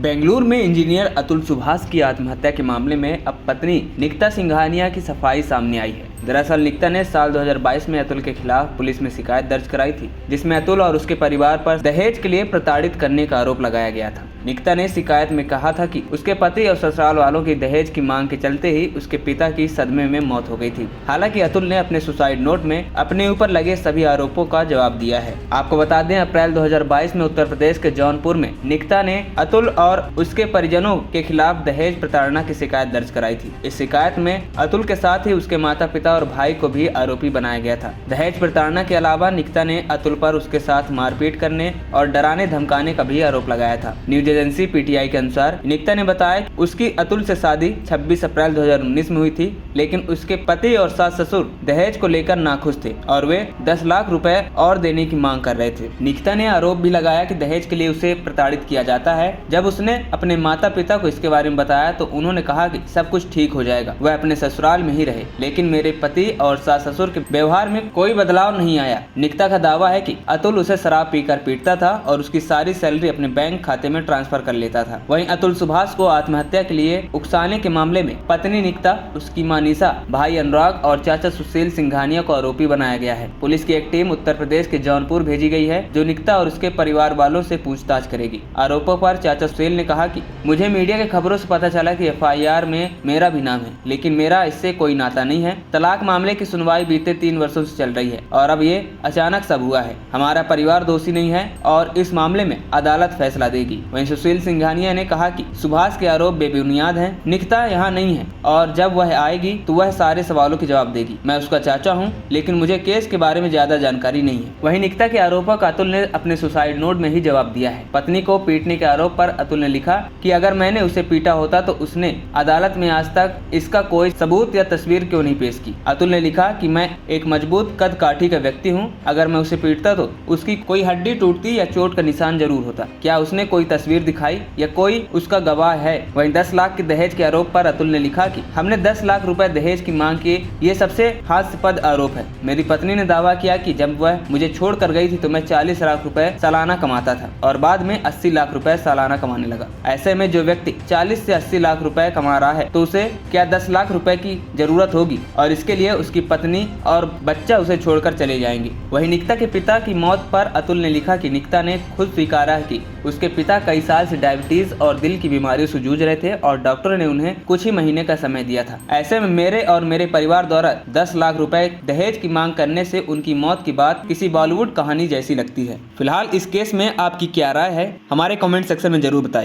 बेंगलुरु में इंजीनियर अतुल सुभाष की आत्महत्या के मामले में अब पत्नी निकिता सिंघानिया की सफाई सामने आई है। दरअसल निकिता ने साल 2022 में अतुल के खिलाफ पुलिस में शिकायत दर्ज कराई थी, जिसमें अतुल और उसके परिवार पर दहेज के लिए प्रताड़ित करने का आरोप लगाया गया था। निकिता ने शिकायत में कहा था कि उसके पति और ससुराल वालों की दहेज की मांग के चलते ही उसके पिता की सदमे में मौत हो गई थी। हालांकि अतुल ने अपने सुसाइड नोट में अपने ऊपर लगे सभी आरोपों का जवाब दिया है। आपको बता दें, अप्रैल 2022 में उत्तर प्रदेश के जौनपुर में निकिता ने अतुल और उसके परिजनों के खिलाफ दहेज प्रताड़ना की शिकायत दर्ज कराई थी। इस शिकायत में अतुल के साथ ही उसके माता पिता और भाई को भी आरोपी बनाया गया था। दहेज प्रताड़ना के अलावा निकिता ने अतुल पर उसके साथ मारपीट करने और डराने धमकाने का भी आरोप लगाया था। न्यूज एजेंसी पीटीआई के अनुसार निकिता ने बताया उसकी अतुल से शादी 26 अप्रैल 2019 में हुई थी, लेकिन उसके पति और सास ससुर दहेज को लेकर नाखुश थे और वे 10 लाख रुपए और देने की मांग कर रहे थे। निकिता ने आरोप भी लगाया कि दहेज के लिए उसे प्रताड़ित किया जाता है। जब उसने अपने माता पिता को इसके बारे में बताया तो उन्होंने कहा कि सब कुछ ठीक हो जाएगा, वह अपने ससुराल में ही रहे, लेकिन मेरे पति और सास ससुर के व्यवहार में कोई बदलाव नहीं आया। निकिता का दावा है कि अतुल उसे शराब पीकर पीटता था और उसकी सारी सैलरी अपने बैंक खाते में ट्रांसफर कर लेता था। वहीं अतुल सुभाष को आत्महत्या के लिए उकसाने के मामले में पत्नी निकिता, उसकी मां निशा, भाई अनुराग और चाचा सुशील सिंघानिया को आरोपी बनाया गया है। पुलिस की एक टीम उत्तर प्रदेश के जौनपुर भेजी गई है, जो निकिता और उसके परिवार वालों से पूछताछ करेगी। आरोपों पर चाचा सुशील ने कहा कि मुझे मीडिया के खबरों से पता चला कि एफआईआर में मेरा भी नाम है, लेकिन मेरा इससे कोई नाता नहीं है। तलाक मामले की सुनवाई बीते 3 वर्षों से चल रही है और अब ये अचानक सब हुआ है। हमारा परिवार दोषी नहीं है और इस मामले में अदालत फैसला देगी। वहीं सुशील सिंघानिया ने कहा कि सुभाष के आरोप बेबुनियाद हैं। निकिता यहाँ नहीं है और जब वह आएगी तो वह सारे सवालों के जवाब देगी। मैं उसका चाचा हूँ, लेकिन मुझे केस के बारे में ज्यादा जानकारी नहीं है। वहीं निकिता के आरोपों का अतुल ने अपने सुसाइड नोट में ही जवाब दिया है। पत्नी को पीटने के आरोप पर अतुल ने लिखा कि अगर मैंने उसे पीटा होता तो उसने अदालत में आज तक इसका कोई सबूत या तस्वीर क्यों नहीं पेश की। अतुल ने लिखा कि मैं एक मजबूत कद काठी का व्यक्ति हूँ, अगर मैं उसे पीटता तो उसकी कोई हड्डी टूटती या चोट का निशान जरूर होता। क्या उसने कोई तस्वीर दिखाई या कोई उसका गवाह है। वहीं 10 लाख के दहेज के आरोप पर अतुल ने लिखा कि हमने 10 लाख रुपए दहेज की मांग की, ये सबसे हास्यास्पद आरोप है। मेरी पत्नी ने दावा किया कि जब वह मुझे छोड़ कर गई थी तो मैं 40 लाख रुपए सालाना कमाता था और बाद में 80 लाख रुपए सालाना कमाने लगा। ऐसे में जो व्यक्ति 40 से 80 लाख रुपए कमा रहा है तो उसे क्या 10 लाख रुपए की जरूरत होगी, और इसके लिए उसकी पत्नी और बच्चा उसे छोड़कर चले जाएंगे। वहीं निकिता के पिता की मौत पर अतुल ने लिखा कि निकिता ने खुद स्वीकारा है कि उसके पिता कई साल से डायबिटीज और दिल की बीमारियों से जूझ रहे थे और डॉक्टर ने उन्हें कुछ ही महीने का समय दिया था। ऐसे में मेरे और मेरे परिवार द्वारा 10 लाख रुपए दहेज की मांग करने से उनकी मौत की बात किसी बॉलीवुड कहानी जैसी लगती है। फिलहाल इस केस में आपकी क्या राय है, हमारे कमेंट सेक्शन में जरूर बताइए।